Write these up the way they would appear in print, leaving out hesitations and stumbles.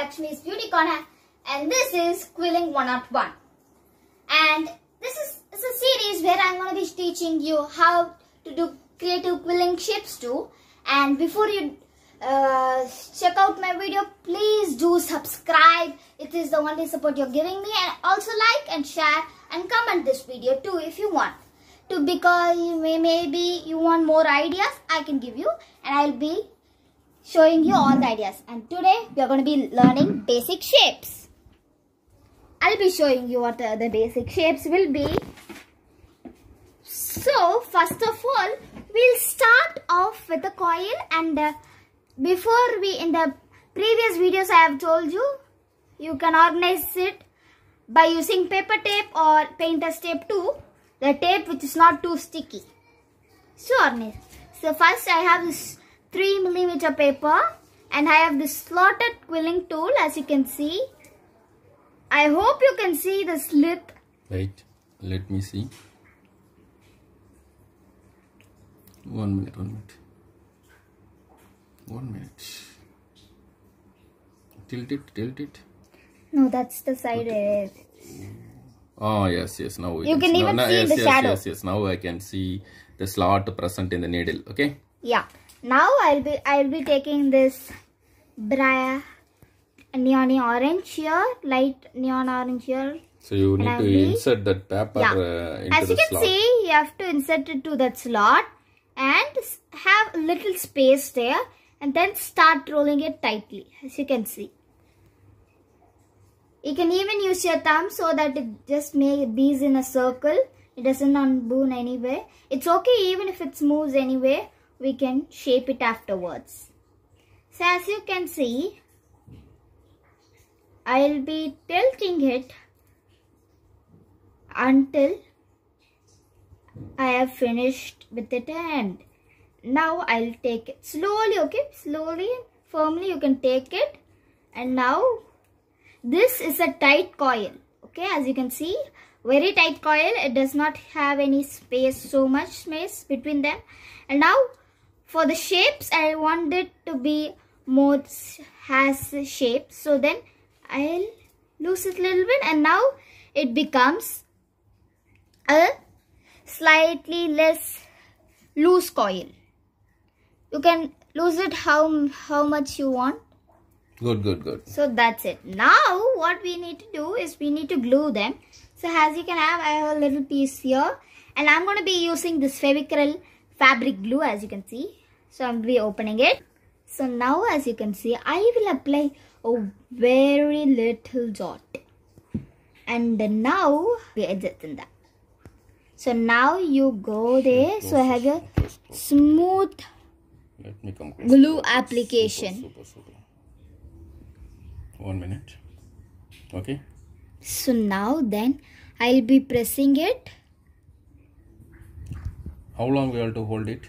Lakshmi's Beauty Corner, and this is Quilling 101. And this is a series where I'm going to be teaching you how to do creative quilling shapes too. And before you check out my video, please do subscribe. It is the only support you're giving me, and also like and share and comment this video too if you want to, because maybe you want more ideas I can give you, and I'll be showing you all the ideas. And today we are going to be learning basic shapes. I'll be showing you what the basic shapes will be. So first of all, we'll start off with the coil, and before in the previous videos I have told you, you can organize it by using paper tape or painter's tape too, the tape which is not too sticky. So first I have this 3mm paper, and I have this slotted quilling tool, as you can see. I hope you can see the slit. Wait, let me see. 1 minute. 1 minute. Tilt it. No, that's the side. Oh yes. Now you can even see the shadow. Yes. Now I can see the slot present in the needle. Okay. Yeah. Now I'll be taking this neon orange here, light neon orange here. So you need to insert that paper into the slot. As you can see, you have to insert it to that slot and have a little space there, and then start rolling it tightly, as you can see. You can even use your thumb so that it just bees in a circle. It doesn't unboon anywhere. It's okay even if it moves anyway. We can shape it afterwards. So as you can see, I'll be tilting it until I have finished with it, and now I'll take it slowly, okay? Slowly and firmly you can take it. And now this is a tight coil, okay? As you can see, very tight coil. It does not have any space, so much space between them. And now for the shapes, I want it to be more has shape, so then I'll loose it a little bit, and now it becomes a slightly less loose coil. You can lose it how much you want. Good. So that's it. Now what we need to do is we need to glue them. So as you can have, I have a little piece here, and I'm going to be using this Fevicryl fabric glue, as you can see. So I'm be opening it. So now as you can see, I will apply a very little dot, and now we adjust in that. So now you go there. So I have a smooth glue application. Super. 1 minute. Okay. So now then I'll be pressing it. How long we have to hold it?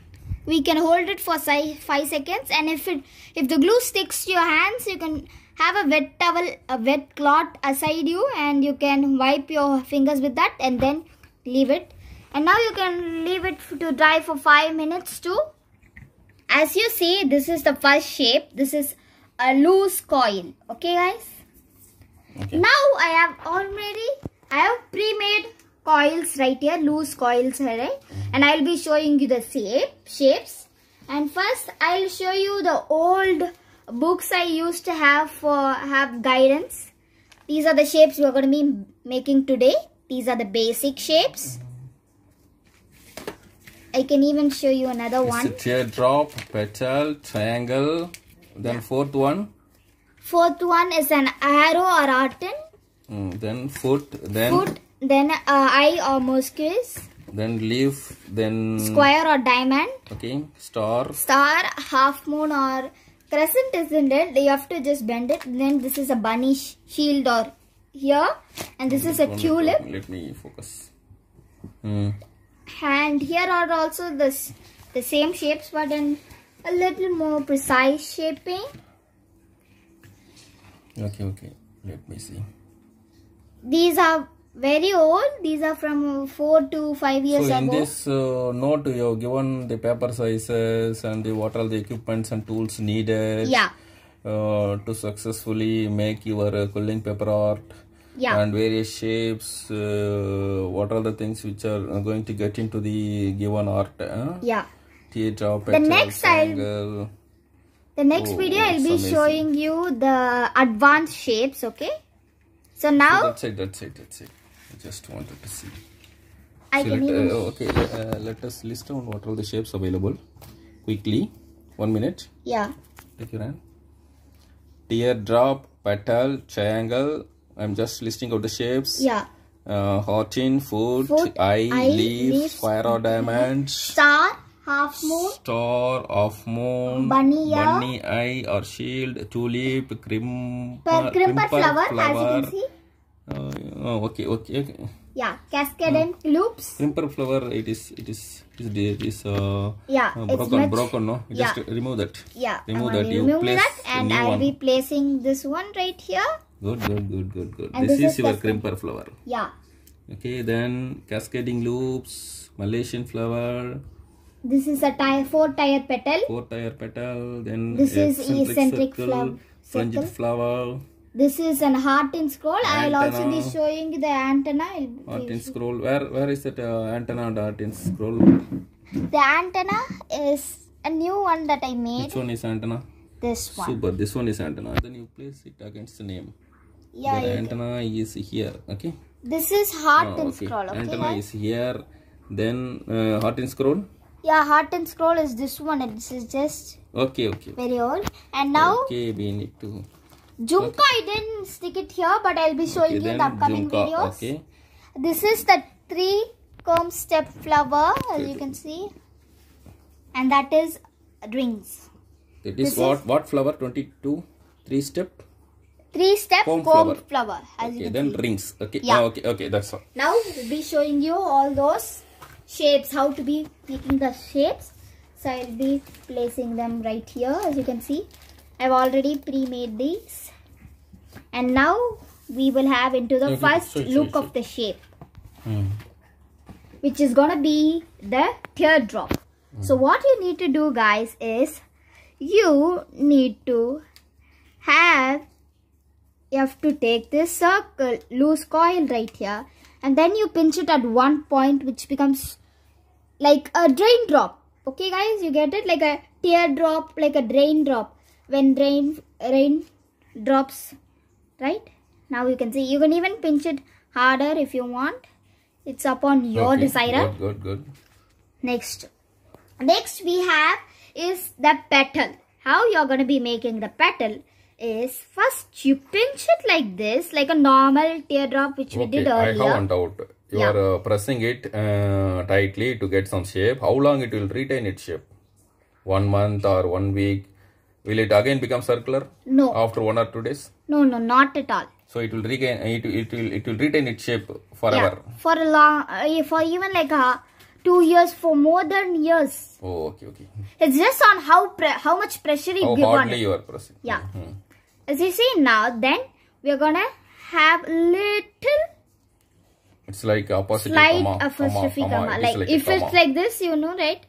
We can hold it for 5 seconds, and if the glue sticks to your hands, you can have a wet towel, a wet cloth aside you, and you can wipe your fingers with that and then leave it. And now you can leave it to dry for 5 minutes too. As you see, this is the first shape. This is a loose coil. Okay guys? Okay. Now I have pre-made coils right here, loose coils here, and I'll be showing you the shapes. And first I'll show you the old books I used to have guidance. These are the shapes we're going to be making today. These are the basic shapes. I can even show you another one. It's a teardrop, petal, triangle. Then fourth one is an arrow or arten. Then foot, then eye or mosquitoes. Then leaf, then square or diamond. Okay, star, half moon or crescent, isn't it? You have to just bend it. Then this is a bunny shield or here, and this is a tulip. Let me focus. And here are also the same shapes, but in a little more precise shaping. Okay. Let me see. These are very old. These are from 4 to 5 years ago. So in this note, you have given the paper sizes and what are the equipments and tools needed. Yeah. to successfully make your quilling paper art. Yeah. And various shapes. What are the things which are going to get into the given art? Yeah. Teardrop, petal, next triangle. The next video I'll it's be amazing. showing you the advanced shapes, okay? So now That's it. I just wanted to see. I So can even let us list down what are the shapes available quickly. 1 minute. yeah. Take your hand. Teardrop, petal, triangle. I'm just listing out the shapes. Yeah. Heart in, foot, Foot, eye, eye, leaf, leaf, square or diamond, Star, half moon, star, half moon, bunny ear, bunny eye or shield, tulip, crimper crimper flower, as you can see. Okay. Yeah, cascade and loops. Crimper flower, it is Yeah, it's broken. No, Yeah. just remove that. Yeah, Remove I'm that. gonna You remove place that, and new I'll one. be placing this one right here. Good. And This this is is your the- crimper flower. Yeah, Okay, then cascading loops, Malaysian flower, this is a 4-tier petal. 4-tier petal, then This is eccentric circle, franged circle. flower, This is an heart in scroll. I'll also be Antenna. showing you the antenna. art in scroll. Where is that antenna and art in scroll? The antenna is a new one that I made. Which one is antenna? This one. Super, this one is antenna. Then you place it against the name. Yeah, The antenna is here, okay? this is heart in Okay. scroll. Okay, Antenna guys? is here. Then heart in scroll. Yeah, heart and scroll is this one. This is just Okay. very old. And now Okay, we need to. Jhumka, I didn't stick it here, but I'll be showing you in the upcoming Jhumka, videos. okay. This is the 3-comb step flower, as you can see, and that is rings. That is This what flower? 22, 3-step. 3-step Comb comb flower. flower, as you Okay, can then see. rings. Okay, Yeah. Okay, that's all. Now we'll be showing you all those shapes, how to be making the shapes. So I'll be placing them right here, as you can see. I've already pre-made these. And now we will have into the Okay, first look of the shape, which is gonna be the teardrop. So what you need to do, guys, is you have to take this circle, loose coil right here, and then you pinch it at one point, which becomes like a drain drop. Okay, guys, you get it? Like a teardrop, like a drain drop. When rain drops, right? Now you can see, you can even pinch it harder if you want. It's upon your Okay, desire. Good. Next we have is the petal. How you're going to be making the petal is, first you pinch it like this, like a normal teardrop which we did earlier. I have one doubt. You are pressing it tightly to get some shape. How long it will retain its shape? 1 month or 1 week? Will it again become circular? No. After 1 or 2 days? No, not at all. So it will regain. It will retain its shape forever. Yeah, for a long, for even like 2 years, for more than years. Oh, okay. It's just on how much pressure you How give on hardly it. you are pressing. Yeah. As you see now, then we are gonna have little It's like opposite slight comma. apostrophe comma. It is Like a if comma. it's like this, you know, right?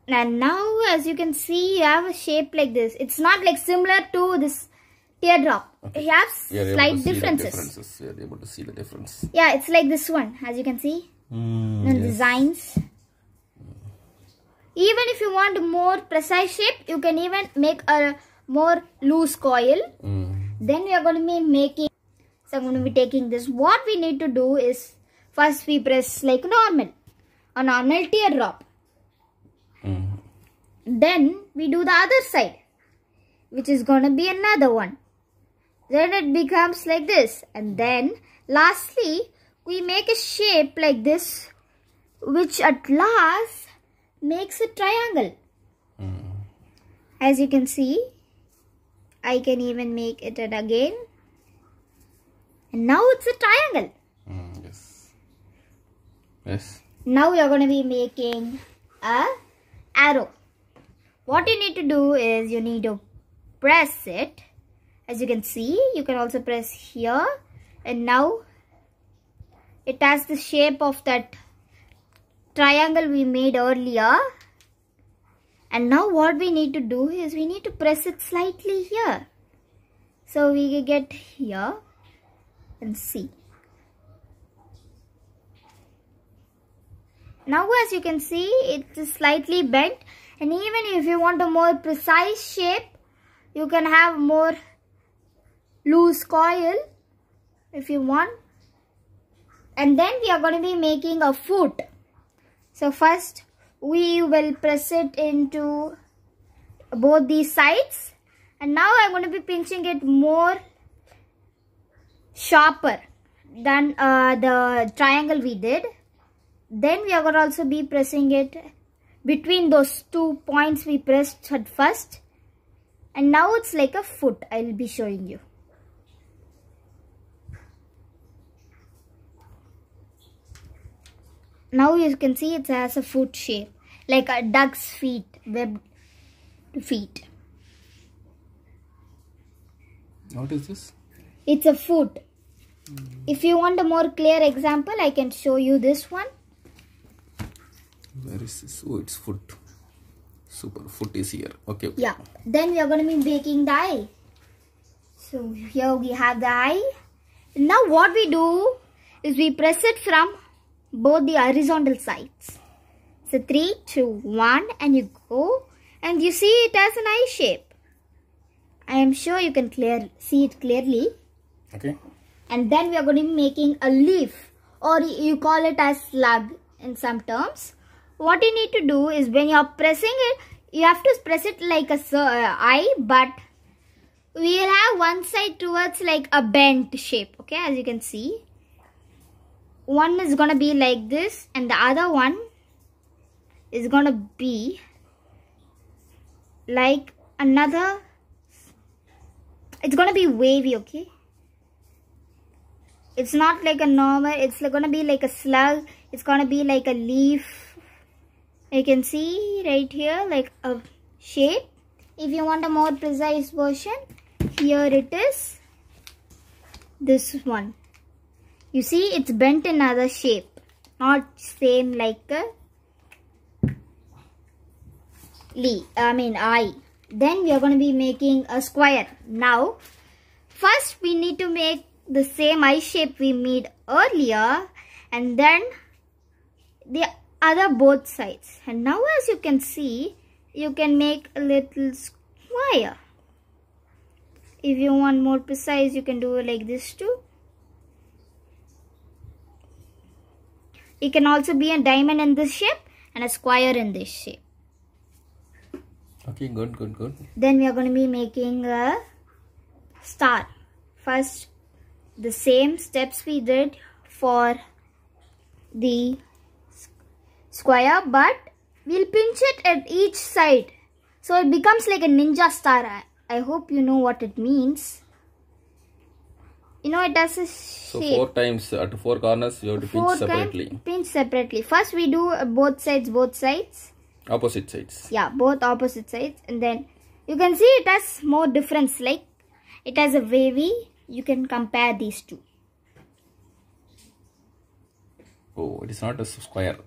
And now, as you can see, you have a shape like this. It's not like similar to this teardrop. Okay. It has We are able slight to see the differences. We are able to see the difference. Yeah, it's like this one, as you can see. The designs. Even if you want more precise shape, you can even make a more loose coil. Then we are going to be making. So I'm going to be taking this. What we need to do is, first we press like a normal teardrop. Then we do the other side, which is going to be another one. Then it becomes like this. And then lastly, we make a shape like this, which at last makes a triangle. As you can see, I can even make it again. And now it's a triangle. Yes. Now we are going to be making a arrow. What you need to do is you need to press it. As you can see, you can also press here. And now it has the shape of that triangle we made earlier. And now what we need to do is we need to press it slightly here. So we get here and see. Now as you can see, it is slightly bent, and even if you want a more precise shape, you can have more loose coil if you want. And then we are going to be making a foot. So first we will press it into both these sides, and now I'm going to be pinching it more sharper than the triangle we did. Then we are going to also be pressing it between those 2 points we pressed at first, and now it's like a foot. I will be showing you. Now you can see it has a foot shape, like a duck's feet, webbed feet. What is this? It's a foot. If you want a more clear example, I can show you this one. Where is this? Oh, it's foot. Super. Foot is here. Okay. Yeah. Then we are going to be making the eye. So here we have the eye. Now what we do is we press it from both the horizontal sides. So 3, 2, 1, and you go, and you see it as an eye shape. I am sure you can see it clearly. Okay. And then we are going to be making a leaf, or you call it as slug in some terms. What you need to do is when you are pressing it, you have to press it like a eye, but we will have one side towards like a bent shape. Okay, as you can see, one is going to be like this, and the other one is going to be like another. It's going to be wavy. Okay, it's not like a normal, it's going to be like a slug. It's going to be like a leaf. You can see right here like a shape. If you want a more precise version, here it is. This one. You see it's bent in another shape. Not same like a eye. Then we are going to be making a square. Now, first we need to make the same eye shape we made earlier, and then the other both sides. And now as you can see, you can make a little square. If you want more precise, you can do it like this too. It can also be a diamond in this shape and a square in this shape. Okay, good. Then we are going to be making a star. First, the same steps we did for the square, but we'll pinch it at each side, so it becomes like a ninja star. I hope you know what it means. You know, it has a shape. So 4 times at 4 corners you have to pinch separately. Pinch separately. First we do both sides. Opposite sides. Yeah, both opposite sides, and then you can see it has more difference. Like it has a wavy. You can compare these two. Oh, it is not a square.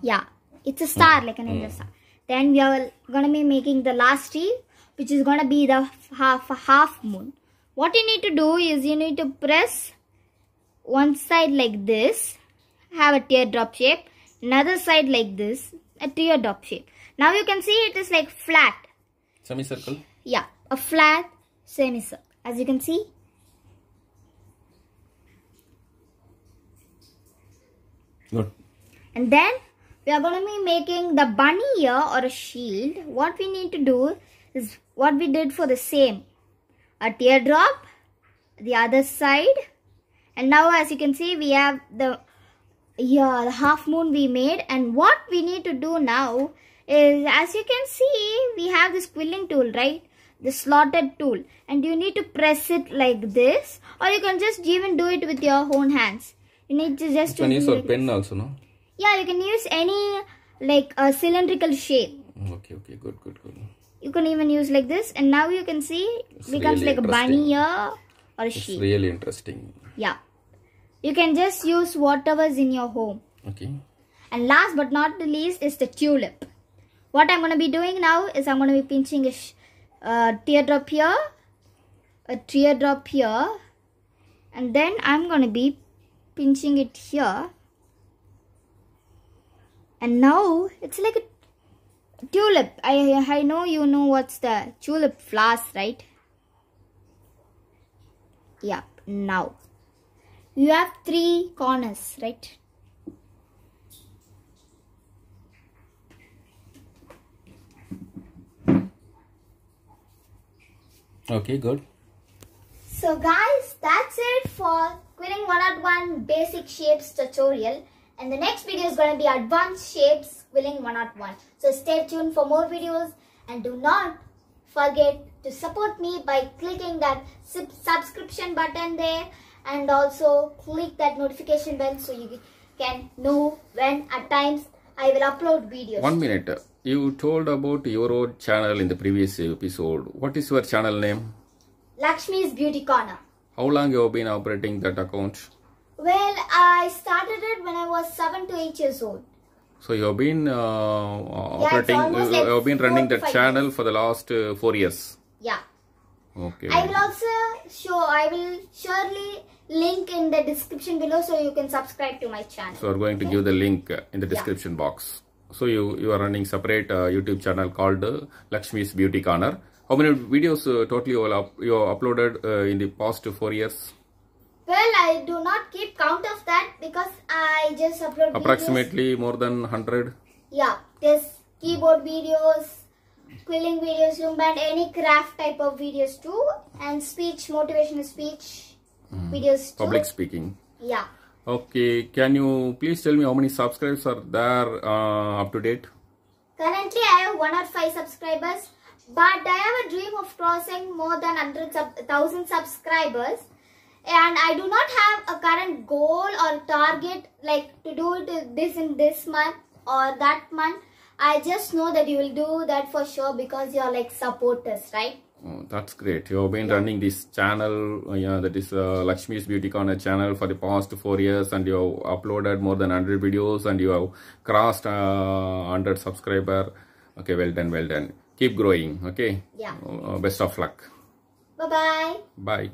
Yeah, it's a star, like a ninja star. Then we are gonna be making the last tree, which is gonna be the half moon. What you need to do is you need to press one side like this, have a teardrop shape. Another side like this, a teardrop shape. Now you can see it is like flat. Semicircle? Yeah, a flat semicircle. As you can see. Good. And then we are going to be making the bunny ear or a shield. What we need to do is what we did for the same. A teardrop, the other side. And now as you can see, we have the half moon we made. And what we need to do now is, as you can see, we have this quilling tool, right? The slotted tool. And you need to press it like this. Or you can just even do it with your own hands. You need to just... You can use a pen also, no? Yeah, you can use any like a cylindrical shape. Okay, good. You can even use like this, and now you can see it becomes really like a bunny ear or a sheep. It's really interesting. Yeah. You can just use whatever's in your home. Okay. And last but not the least is the tulip. what I'm going to be doing now is I'm going to be pinching a teardrop here, a teardrop here, and then I'm going to be pinching it here. And now it's like a tulip. I know you know what's the tulip flowers, right? Yeah. Now you have 3 corners, right? Okay, good. So guys, that's it for Quilling 101 basic shapes tutorial. And the next video is going to be advanced shapes Quilling 101. So stay tuned for more videos, and do not forget to support me by clicking that subscription button there, and also click that notification bell so you can know when at times I will upload videos. 1 minute. You told about your own channel in the previous episode. What is your channel name? Lakshmi's Beauty Corner. How long you have been operating that account? Well, I started it when I was 7 to 8 years old. So you have been operating, almost you like have been running 4 to that 5 channel years. for the last 4 years. Yeah. Okay. I will surely link in the description below so you can subscribe to my channel. So we are going to give the link in the description box. So you are running separate YouTube channel called Lakshmi's Beauty Corner. How many videos totally you have uploaded in the past 4 years? Well, I do not keep count of that because I just upload Approximately videos. more than 100. Yeah, there's keyboard videos, quilling videos, and any craft type of videos too, and speech, motivational speech videos too. Public speaking. Yeah. Okay, can you please tell me how many subscribers are there up to date? Currently, I have 1 or 5 subscribers, but I have a dream of crossing more than 1,000 subscribers. And I do not have a current goal or target like to do this in this month or that month. I just know that you will do that for sure because you are like supporters, right? Oh, that's great. You have been running this channel, that is Lakshmi's Beauty Corner channel for the past 4 years, and you have uploaded more than 100 videos, and you have crossed 100 subscriber. Okay, well done, well done. Keep growing, okay? Yeah. Best of luck. Bye-bye. Bye.